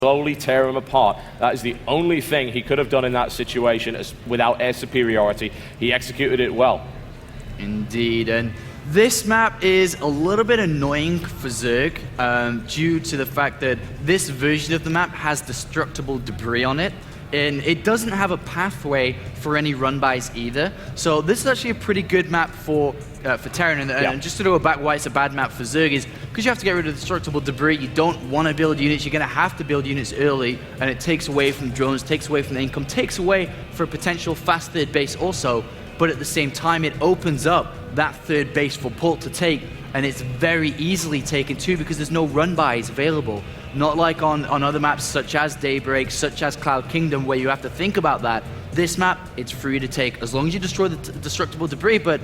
slowly tear him apart. That is the only thing he could have done in that situation without air superiority. He executed it well. Indeed, and this map is a little bit annoying for Zerg due to the fact that this version of the map has destructible debris on it, and it doesn't have a pathway for any run-bys either. So this is actually a pretty good map for Terran, and just to go back why it's a bad map for Zerg is because you have to get rid of destructible debris. You don't want to build units. You're going to have to build units early, and it takes away from drones, takes away from the income, takes away for a potential fast third base also. But at the same time, it opens up that third base for Polt to take, and it's very easily taken too because there's no run-bys available. Not like on other maps such as Daybreak, such as Cloud Kingdom, where you have to think about that. This map, it's free to take as long as you destroy the destructible debris, but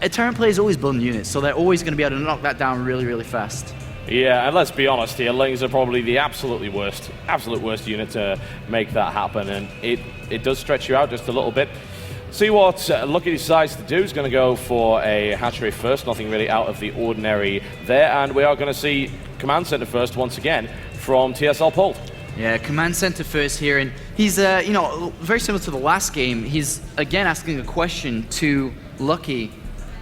a Terran player is always building units, so they're always going to be able to knock that down really, really fast. Yeah, and let's be honest here, Lings are probably the absolute worst unit to make that happen, and it does stretch you out just a little bit. See what Lucky decides to do. He's going to go for a hatchery first, nothing really out of the ordinary there, and we are going to see Command Center first once again from TSL Polt. Yeah, Command Center first here, and he's, you know, very similar to the last game. He's, again, asking a question to Lucky.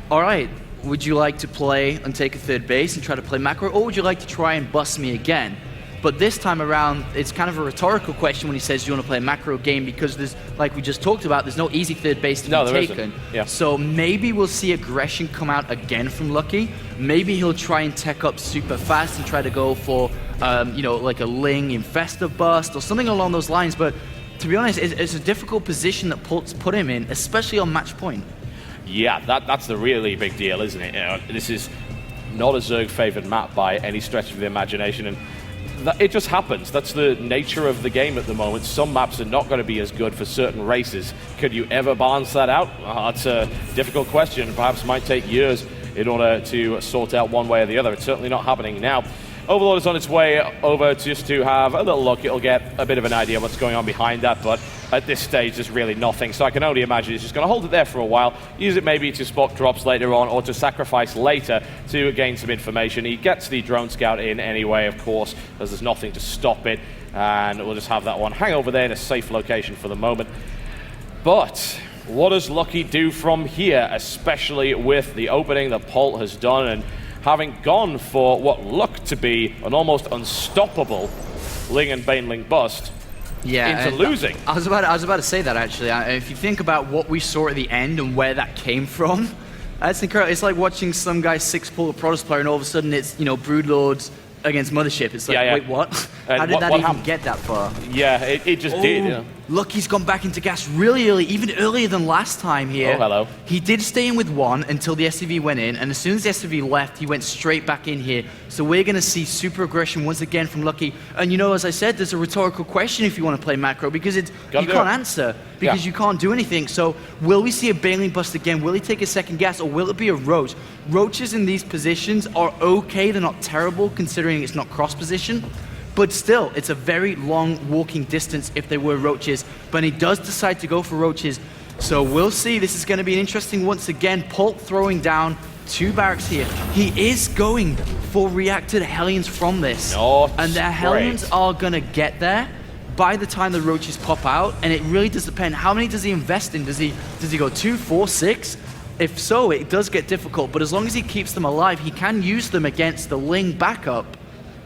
All right, would you like to play and take a third base and try to play macro, or would you like to try and bust me again? But this time around, it's kind of a rhetorical question when he says, do you want to play a macro game? Because there's, like we just talked about, there's no easy third base to be taken. Yeah. So maybe we'll see aggression come out again from Lucky. Maybe he'll try and tech up super fast and try to go for, you know, like a Ling Infesta bust or something along those lines. But to be honest, it's a difficult position that Polt's put him in, especially on match point. Yeah, that's the really big deal, isn't it? You know, this is not a Zerg-favored map by any stretch of the imagination, and it just happens. That's the nature of the game at the moment. Some maps are not going to be as good for certain races. Could you ever balance that out? That's a difficult question. Perhaps it might take years in order to sort out one way or the other. It's certainly not happening now. Overlord is on its way over just to have a little look. It'll get a bit of an idea of what's going on behind that, but at this stage, there's really nothing. So I can only imagine he's just going to hold it there for a while, use it maybe to spot drops later on, or to sacrifice later to gain some information. He gets the drone scout in anyway, of course, as there's nothing to stop it, and we'll just have that one hang over there in a safe location for the moment. But what does Lucky do from here, especially with the opening that Polt has done, and having gone for what looked to be an almost unstoppable Ling and Baneling bust into losing. I was about to say that, actually. If you think about what we saw at the end and where that came from, that's incredible. It's like watching some guy 6-pull a Protoss player and all of a sudden it's, you know, Broodlords against Mothership. It's like, wait, what? How did that even get that far? Yeah, it just did. Yeah. Lucky's gone back into gas really early, even earlier than last time here. Oh, hello. He did stay in with one until the SCV went in, and as soon as the SCV left, he went straight back in here. So we're going to see super aggression once again from Lucky. And you know, as I said, there's a rhetorical question if you want to play macro, because you can't answer, because you can't do anything. So will we see a Baneling bust again? Will he take a second gas, or will it be a Roach? Roaches in these positions are okay. They're not terrible, considering it's not cross position. But still, it's a very long walking distance if they were Roaches. But he does decide to go for Roaches. So we'll see. This is going to be an interesting once again. Polt throwing down 2 barracks here. He is going for reacted Hellions from this. And the Hellions are going to get there by the time the Roaches pop out. And it really does depend. How many does he invest in? Does he go 2, 4, 6? If so, it does get difficult. But as long as he keeps them alive, he can use them against the Ling backup.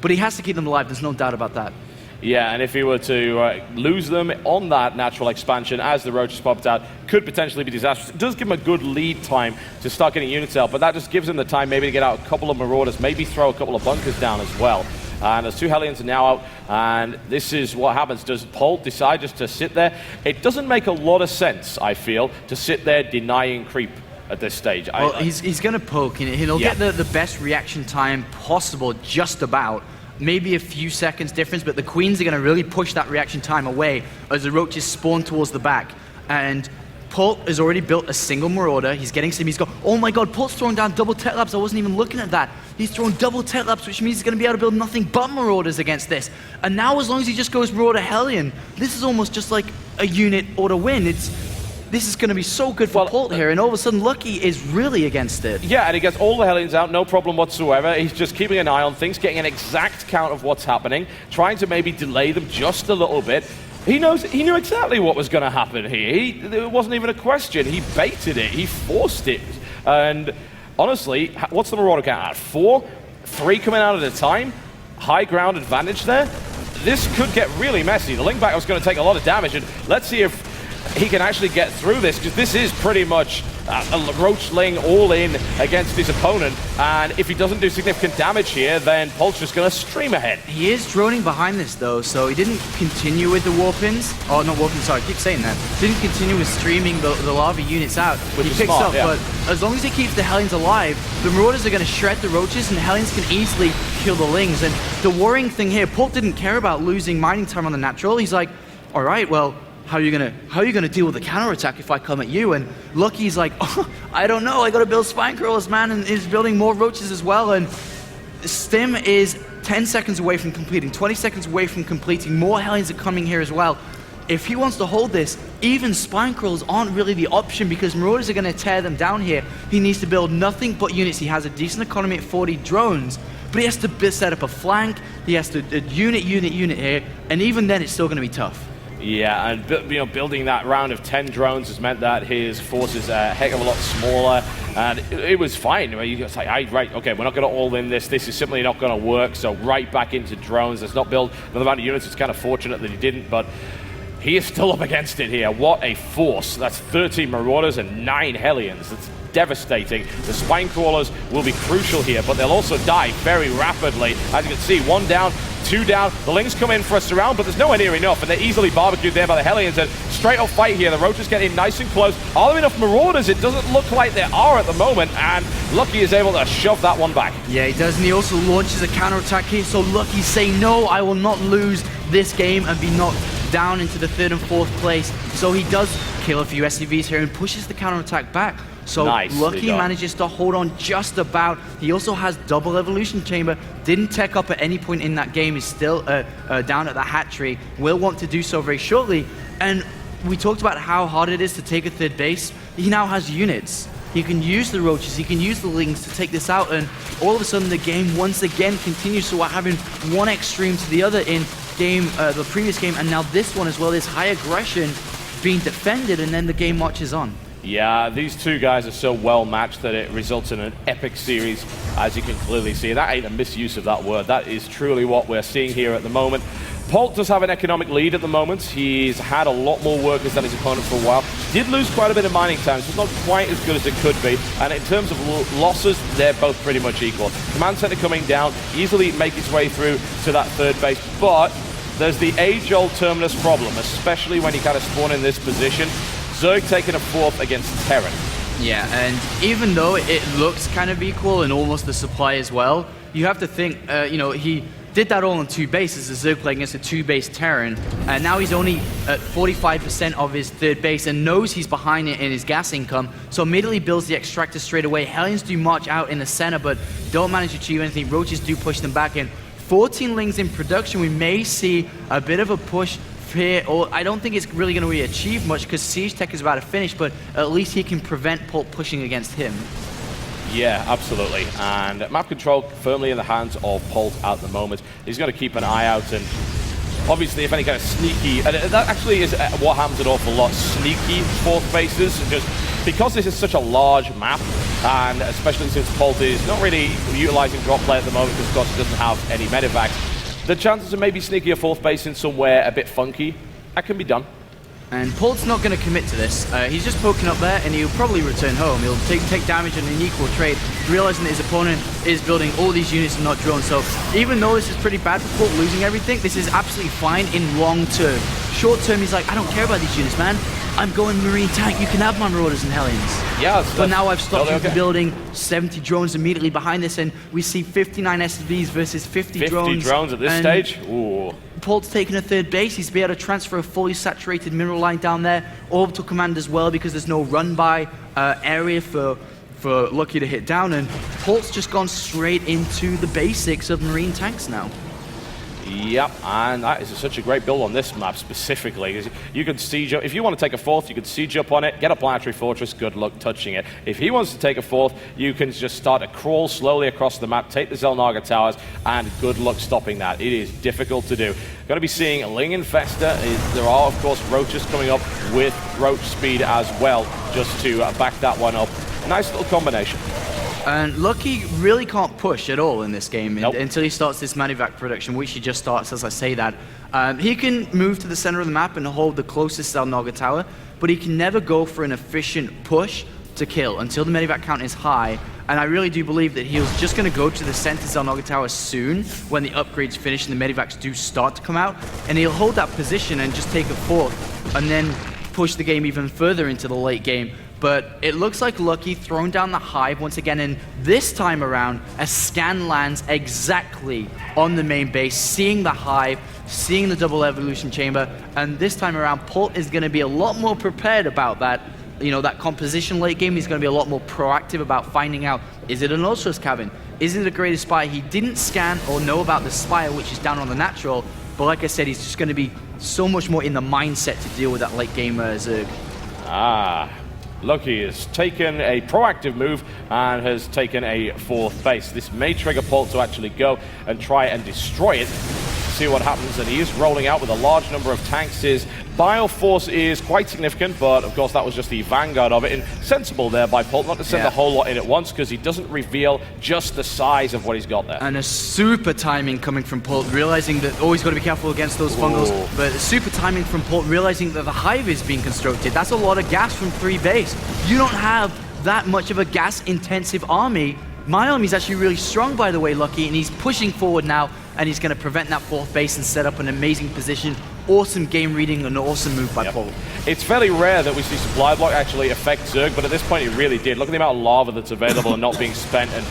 But he has to keep them alive, there's no doubt about that. Yeah, and if he were to lose them on that natural expansion as the Roaches popped out, could potentially be disastrous. It does give him a good lead time to start getting units out, but that just gives him the time maybe to get out a couple of Marauders, maybe throw a couple of bunkers down as well. And there's 2 Hellions are now out, and this is what happens. Does Polt decide just to sit there? It doesn't make a lot of sense, I feel, to sit there denying creep at this stage. Well, he's going to poke, and he'll get the best reaction time possible, just about. Maybe a few seconds difference, but the Queens are going to really push that reaction time away as the Roaches spawn towards the back. And Polt has already built a single Marauder. He's getting some. He's got, oh my god, Polt's throwing down double Tech Labs. I wasn't even looking at that. He's throwing double Tech Labs, which means he's going to be able to build nothing but Marauders against this. And now, as long as he just goes Marauder Hellion, this is almost just like a unit or to win. this is going to be so good for Polt here, and all of a sudden Lucky is really against it. Yeah, and he gets all the Hellions out, no problem whatsoever. He's just keeping an eye on things, getting an exact count of what's happening, trying to maybe delay them just a little bit. He knew exactly what was going to happen here. There wasn't even a question. He baited it. He forced it. And honestly, what's the Marauder count at? 4? 3 coming out at a time? High ground advantage there? This could get really messy. The link back was going to take a lot of damage, and let's see if he can actually get through this, because this is pretty much a Roachling all in against his opponent, and if he doesn't do significant damage here, then Polt's just going to stream ahead. He is droning behind this though, so he didn't continue with the warpins. Oh, not warpins, sorry, I keep saying that. Didn't continue with streaming the lava units out. He picks up, but as long as he keeps the Hellions alive, the Marauders are going to shred the Roaches, and the Hellions can easily kill the Lings. And the worrying thing here, Polt didn't care about losing mining time on the natural. He's like, all right, well, how are you gonna deal with the counterattack if I come at you? And Lucky's like, oh, I don't know, I gotta build spine crawlers, man, and is building more Roaches as well. And Stim is 10 seconds away from completing, 20 seconds away from completing. More Hellions are coming here as well. If he wants to hold this, even spine crawlers aren't really the option, because Marauders are gonna tear them down here. He needs to build nothing but units. He has a decent economy at 40 drones, but he has to set up a flank. He has to unit here, and even then it's still gonna be tough. Yeah, and building that round of 10 drones has meant that his force is a heck of a lot smaller, and it was fine. You just like, right, okay, we're not going to all in this. This is simply not going to work, so right back into drones. Let's not build another round of units. It's kind of fortunate that he didn't, but he is still up against it here. What a force. That's 13 Marauders and 9 Hellions. That's devastating. The spine crawlers will be crucial here, but they'll also die very rapidly. As you can see, 1 down, 2 down. The Lings come in for a surround, but there's nowhere near enough, and they're easily barbecued there by the Hellions. And straight off fight here. The Roaches get in nice and close. Are there enough Marauders? It doesn't look like there are at the moment, and Lucky is able to shove that one back. Yeah, he does, and he also launches a counterattack here, so Lucky's saying, no, I will not lose this game and be knocked down into the 3rd and 4th place. So he does kill a few SCVs here and pushes the counterattack back. So Lucky manages to hold on just about. He also has double evolution chamber. Didn't tech up at any point in that game. Is still down at the hatchery. Will want to do so very shortly. And we talked about how hard it is to take a 3rd base. He now has units. He can use the Roaches, he can use the Lings to take this out, and all of a sudden the game once again continues. So we're having one extreme to the other in the previous game, and now this one as well. This high aggression being defended, and then the game marches on. Yeah, these two guys are so well matched that it results in an epic series, as you can clearly see. That ain't a misuse of that word. That is truly what we're seeing here at the moment. Polt does have an economic lead at the moment. He's had a lot more workers than his opponent for a while. Did lose quite a bit of mining time, so it's not quite as good as it could be. And in terms of losses, they're both pretty much equal. Command center coming down, easily make its way through to that 3rd base, but there's the age-old Terminus problem, especially when you kind of spawn in this position. Zerg taking a 4th against Terran. Yeah, and even though it looks kind of equal and almost the supply as well, you have to think, he did that all on 2 bases, the Zerg playing against a 2-base Terran, and now he's only at 45% of his 3rd base and knows he's behind it in his gas income, so immediately builds the Extractor straight away. Hellions do march out in the center, but don't manage to achieve anything. Roaches do push them back in. 14 Lings in production. We may see a bit of a push here, or I don't think it's really going to achieve much because Siege Tech is about to finish, but at least he can prevent Polt pushing against him. Yeah, absolutely. And map control firmly in the hands of Polt at the moment. He's going to keep an eye out, and obviously if any kind of sneaky, and that actually is what happens an awful lot, sneaky 4th bases, just because this is such a large map, and especially since Polt is not really utilizing drop play at the moment because of course he doesn't have any medevacs, the chances of maybe sneaking a 4th base in somewhere a bit funky, that can be done. And Polt's not going to commit to this. He's just poking up there, and he'll probably return home. He'll take damage in an equal trade, realizing that his opponent is building all these units and not drones. So even though this is pretty bad for Polt losing everything, this is absolutely fine in long term. Short term, he's like, I don't care about these units, man. I'm going Marine Tank. You can have my Marauders and Hellions. Yeah, but now I've stopped you from building 70 drones immediately behind this, and we see 59 SVs versus 50 drones. 50 drones at this stage? Ooh. Polt's taking a 3rd base. He's to be able to transfer a fully saturated mineral line down there. Orbital command as well, because there's no run-by area for Lucky to hit down, and Polt's just gone straight into the basics of Marine tanks now. Yep, and that is such a great build on this map specifically. You can siege up, if you want to take a fourth, you can siege up on it, get a planetary fortress, good luck touching it. If he wants to take a fourth, you can just start to crawl slowly across the map, take the Zelnaga towers, and good luck stopping that. It is difficult to do. Going to be seeing Ling Infesta. There are, of course, Roaches coming up with Roach speed as well, just to back that one up. Nice little combination. And Lucky really can't push at all in this game Nope. until he starts this Manivac production, which he just starts as I say that. He can move to the center of the map and hold the closest Zelnaga tower, but he can never go for an efficient push to kill until the Medivac count is high. And I really do believe that he was just going to go to the center Zelnaga tower soon when the upgrades finish and the Medivacs do start to come out. And he'll hold that position and just take a fourth and then push the game even further into the late game. But it looks like Lucky throwing down the hive once again, and this time around, a scan lands exactly on the main base, seeing the hive, seeing the double evolution chamber, and this time around, Polt is going to be a lot more prepared about that. You know, that composition late game. He's going to be a lot more proactive about finding out, is it an Ultras cabin? Is it a greatest spire? He didn't scan or know about the spire, which is down on the natural, but like I said, he's just going to be so much more in the mindset to deal with that late game Zerg. Lucky has taken a proactive move and has taken a fourth base. This may trigger Polt to actually go and try and destroy it. See what happens, and he is rolling out with a large number of tanks. His bioforce is quite significant, but of course that was just the vanguard of it, and sensible there by Polt not to send a whole lot in at once, because he doesn't reveal just the size of what he's got there. And a super timing coming from Polt, realizing that always got to be careful against those fungals, but super timing from Polt, realizing that the hive is being constructed. That's a lot of gas from 3 base. You don't have that much of a gas-intensive army. My army's actually really strong, by the way, Lucky, and he's pushing forward now, and he's going to prevent that 4th base and set up an amazing position. Awesome game reading, an awesome move by Polt. It's fairly rare that we see supply block actually affect Zerg, but at this point it really did. Look at the amount of lava that's available and not being spent, and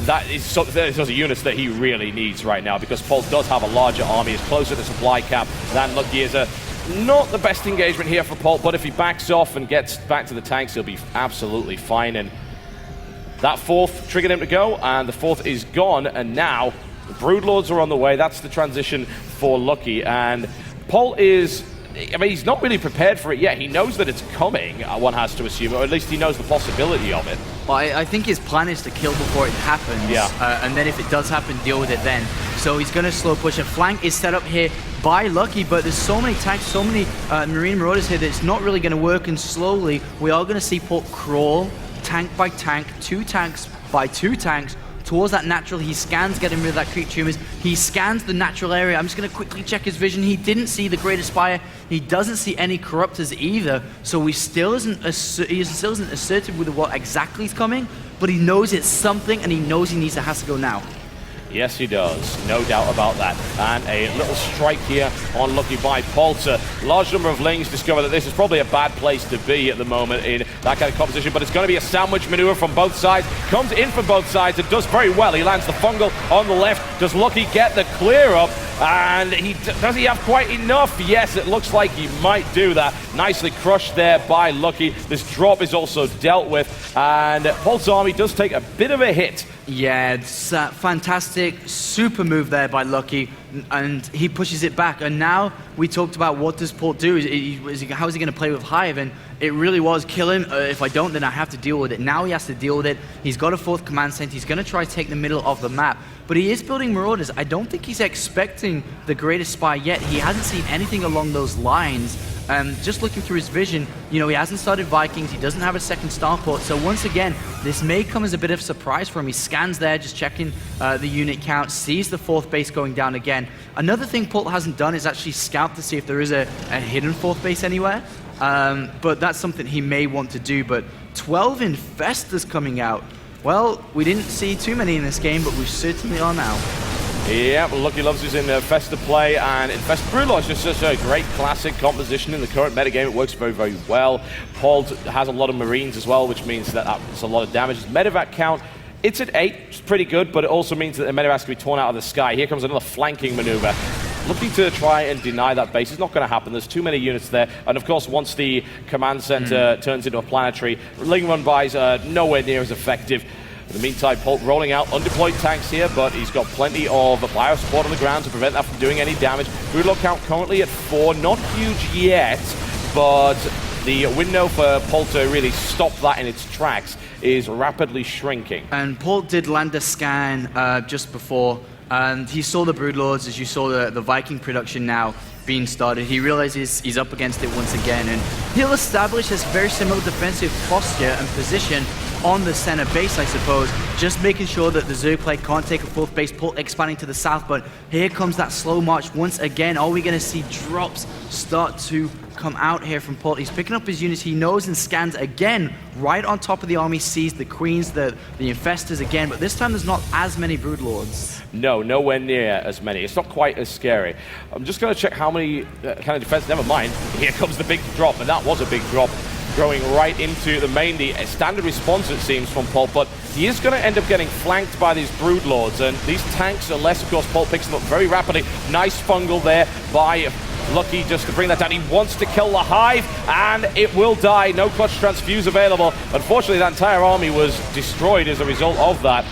that is those are units that he really needs right now, because Polt does have a larger army, is closer to supply cap than Lucky is. Not the best engagement here for Polt, but if he backs off and gets back to the tanks, he'll be absolutely fine. And that 4th triggered him to go, and the 4th is gone, and now the Broodlords are on the way. That's the transition for Lucky, and Polt is, I mean, he's not really prepared for it yet. He knows that it's coming, one has to assume, or at least he knows the possibility of it. Well, I think his plan is to kill before it happens, and then if it does happen, deal with it then. So he's going to slow push. A flank is set up here by Lucky, but there's so many tanks, so many Marine Marauders here that it's not really going to work, and slowly we are going to see Polt crawl tank by tank, 2 tanks by 2 tanks, towards that natural. He scans, getting rid of that creep tumors. He scans the natural area. I'm just going to quickly check his vision. He didn't see the Greater Spire. He doesn't see any Corruptors either. So he still isn't assertive with what exactly is coming, but he knows it's something, and he knows he has to go now. Yes, he does. No doubt about that. And a little strike here on Lucky by Polt. A large number of Lings discover that this is probably a bad place to be at the moment in that kind of composition, but it's going to be a sandwich maneuver from both sides. Comes in from both sides and does very well. He lands the fungal on the left. Does Lucky get the clear up? And does he have quite enough? Yes, it looks like he might do that. Nicely crushed there by Lucky. This drop is also dealt with, and Polt's army does take a bit of a hit. Yeah, it's a fantastic, super move there by Lucky, and he pushes it back. And now we talked about what does Polt do? How is he going to play with Hive? And it really was kill him. If I don't, then I have to deal with it. Now he has to deal with it. He's got a 4th command center. He's going to try to take the middle of the map. But he is building Marauders. I don't think he's expecting the Greatest Spy yet. He hasn't seen anything along those lines. Just looking through his vision, you know, he hasn't started Vikings, he doesn't have a 2nd starport, so once again, this may come as a bit of a surprise for him. He scans there, just checking the unit count, sees the 4th base going down again. Another thing Polt hasn't done is actually scout to see if there is a hidden 4th base anywhere, but that's something he may want to do. But 12 Infestors coming out. Well, we didn't see too many in this game, but we certainly are now. Yeah, well, Lucky loves his Infestor play, and Infestor Broodlord is just such a great classic composition in the current metagame. It works very, very well. Polt has a lot of Marines as well, which means that that's a lot of damage. His medevac count, it's at 8, it's pretty good, but it also means that the medevacs can be torn out of the sky. Here comes another flanking maneuver. Looking to try and deny that base. It's not going to happen. There's too many units there. And of course, once the command center turns into a planetary, Ling run-bys are nowhere near as effective. In the meantime, Polt rolling out undeployed tanks here, but he's got plenty of bio support on the ground to prevent that from doing any damage. Broodlord count currently at 4, not huge yet, but the window for Polt to really stop that in its tracks is rapidly shrinking. And Polt did land a scan just before, and he saw the Broodlords as you saw the Viking production now being started. He realizes he's up against it once again, and he'll establish this very similar defensive posture and position on the center base, I suppose, just making sure that the Zerg play can't take a fourth base. Polt expanding to the south, but here comes that slow march once again. Are we going to see drops start to come out here from Polt? He's picking up his units. He knows and scans again right on top of the army, sees the queens, the infestors again, but this time there's not as many Broodlords. No, nowhere near as many. It's not quite as scary. I'm just going to check how many kind of defense. Never mind. Here comes the big drop, and that was a big drop, going right into the main. The standard response, it seems, from Polt, but he is going to end up getting flanked by these Broodlords, and these tanks, unless, of course, Polt picks them up very rapidly. Nice fungal there by Lucky just to bring that down. He wants to kill the Hive, and it will die. No clutch transfuse available. Unfortunately, that entire army was destroyed as a result of that.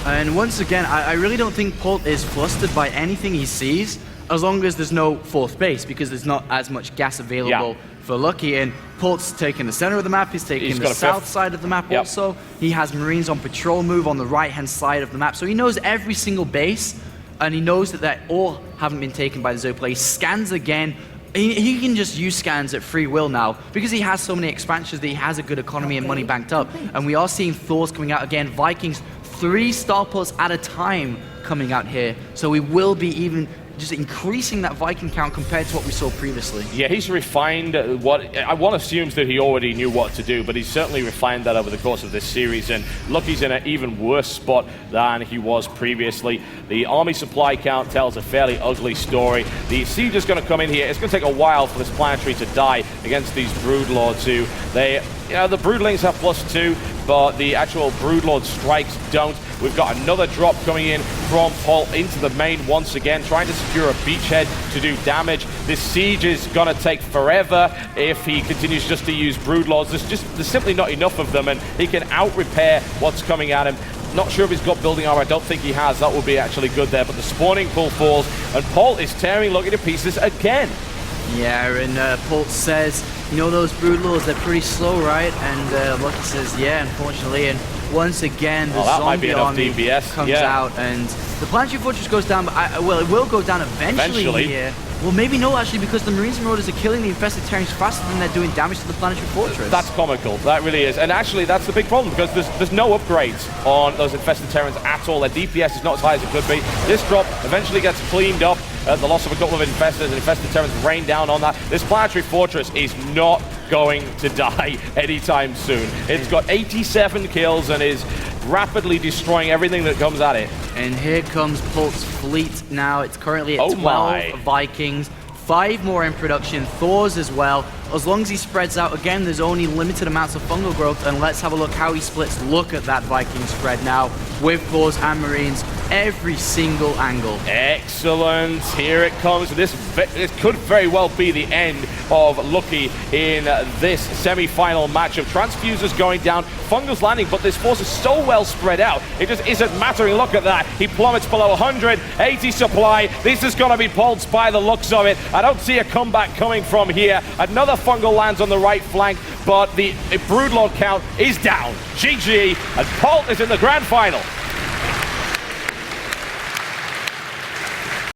And once again, I really don't think Polt is flustered by anything he sees, as long as there's no fourth base, because there's not as much gas available for Lucky. And Polt's taking the center of the map, he's taking the south side of the map also. He has Marines on patrol move on the right-hand side of the map, so he knows every single base, and he knows that they all haven't been taken by the Zerg play. He scans again. He can just use scans at free will now, because he has so many expansions that he has a good economy and money banked up. And we are seeing Thors coming out again. Vikings, 3 starports at a time coming out here. So we will be even just increasing that Viking count compared to what we saw previously. Yeah, he's refined what one assumes that he already knew what to do, but he's certainly refined that over the course of this series, and Lucky's in an even worse spot than he was previously. The army supply count tells a fairly ugly story. The siege is going to come in here. It's going to take a while for this planetary to die against these Broodlords who the Broodlings have +2, but the actual Broodlord strikes don't. We've got another drop coming in from Polt into the main once again, trying to secure a beachhead to do damage. This siege is going to take forever if he continues just to use Broodlords. There's simply not enough of them, and he can out-repair what's coming at him. Not sure if he's got building armor. I don't think he has. That would be actually good there, but the spawning pool falls, and Polt is tearing Lucky to pieces again. Yeah, and Polt says, you know those Broodlords, they're pretty slow, right? And Lucky says, yeah, unfortunately. And once again, the zombie army comes out, and the planetary fortress goes down, but well, it will go down eventually here. Well, maybe no, actually, because the Marines and Marauders are killing the infested Terrans faster than they're doing damage to the planetary fortress. That's comical. That really is. And actually, that's the big problem, because there's no upgrades on those infested Terrans at all. Their DPS is not as high as it could be. This drop eventually gets cleaned up. The loss of a couple of infestors and infested Terrans rain down on that. This planetary fortress is not going to die anytime soon. It's got 87 kills and is rapidly destroying everything that comes at it. And here comes Polt's fleet now. It's currently at 12 Vikings, 5 more in production, Thors as well. As long as he spreads out, again, there's only limited amounts of fungal growth, and let's have a look how he splits. Look at that Viking spread now with Thors and Marines, every single angle. Excellent. Here it comes. This could very well be the end of Lucky in this semi-final matchup. Transfusers going down, Fungal's landing, but this force is so well spread out, it just isn't mattering. Look at that. He plummets below 100, 80 supply. This is going to be Polt's by the looks of it. I don't see a comeback coming from here. Another Fungal lands on the right flank, but the Broodlord count is down. GG, and Polt is in the grand final.